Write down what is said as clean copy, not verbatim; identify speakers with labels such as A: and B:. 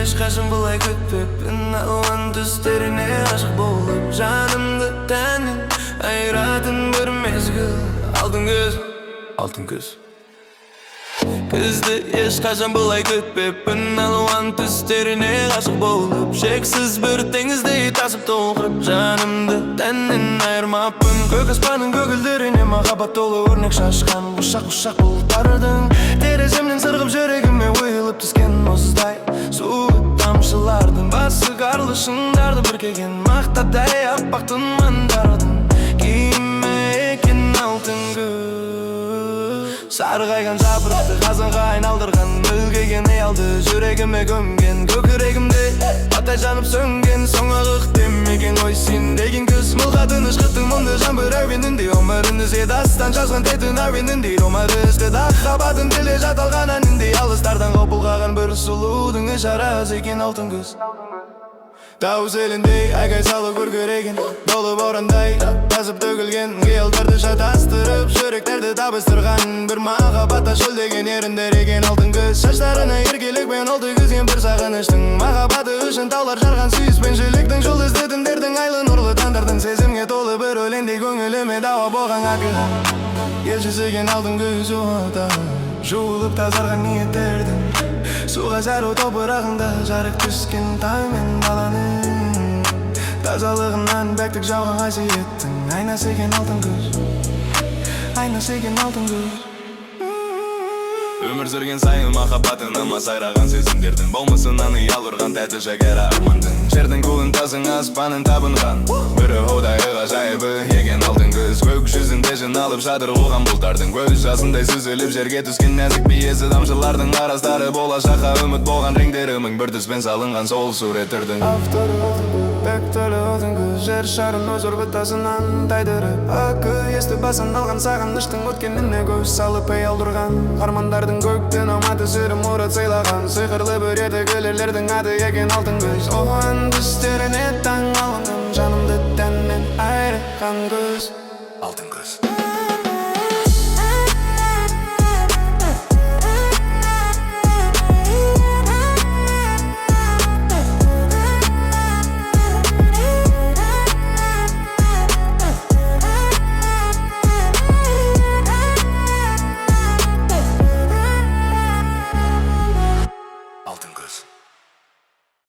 A: ешқашан бұлай күтпеппін. Алуан түстеріне ғашық болып, жанымды тәннен айыратын бір мезгіл. Алтын күз, алтын күз. Күзді ешқашан бұлай күтпеппін. Алуан түстеріне ғашық болып, шексіз бір теңіздей тасып толқып, жанымды тәннен айырмаппын. Көк аспанның көгілдеріне махаббат толы өрнек шашқан, ұшақ бұлттардың тереземнен сырғып жүрегіме ойылып түскен мұздай суық тамшылардың басы қарлы шыңдарды бүркеген мақтадай аппақ тұмандардың киімі екен алтын күз. Сарғайған жапырақты қазанға айналдырған мүлгіген аялды жүрегіме көмген көкірегімде аттай жанып сөнген соңағық демеген ой сен деген күз. Мылға тыныш қыттың мұнды жаңбыр әуеніндей өмірін ізге дастан жазған тетін әуеніндей ромары ізді қабатын тіле жаталған әніндей алыстардан қопылғаған бір сұлудың ишарасы екен алтын күз. Тау селіндей айқай салы көркіреген долы борандай тасып төгілген қиялдарды шатастырып жүректерді табыстырған бір махаббатта шөлдеген еріндер екен алтын күз. Шаштарына еркелікпен ол түйгізген бір сағыныштың махаббаты үшін таулар жарған сүйіспеншіліктің жұлдызды түндердің айлы нұрлы таңдардың сезімге толы бір өлеңдей көңіліме дауа болған ақиқат елшісіген алтын күз. Жуылып тазарған ниеттердің суға жару топырағында жарық түскен таңмен даланың тазалығынан бәктік жауған қасиеттің айнасы екен алтын күз, айнасы екен алтын күз. Өмір сүрген сайын махаббатына сайраған сезімдердің болмысынан ұялырған тәтті шәкер армандың жердің көлін тасың аспанын табынған бірі одай ғажайыбы екен алтын күз. Көк жүзінде жиналып жатыр оған бұлттардың көз жасындай сүзіліп жерге түскен нәзік биесі тамшылардың арастары болашаққа үміт болған реңдері мың бір түспен салынған сол суреттердің авторы бектөлі алтын күз. Жер шарын өз орбитасынан тайдырып ақы есті басын алған сағыныштың өткеніне көз салып аялдырған армандардың көктен алматы сүрім мұрат сыйлаған сиқырлы бір ертегілердің аты екен алтын күз. Оған түстеріне таң алынған жанымды тәннен айырған күз.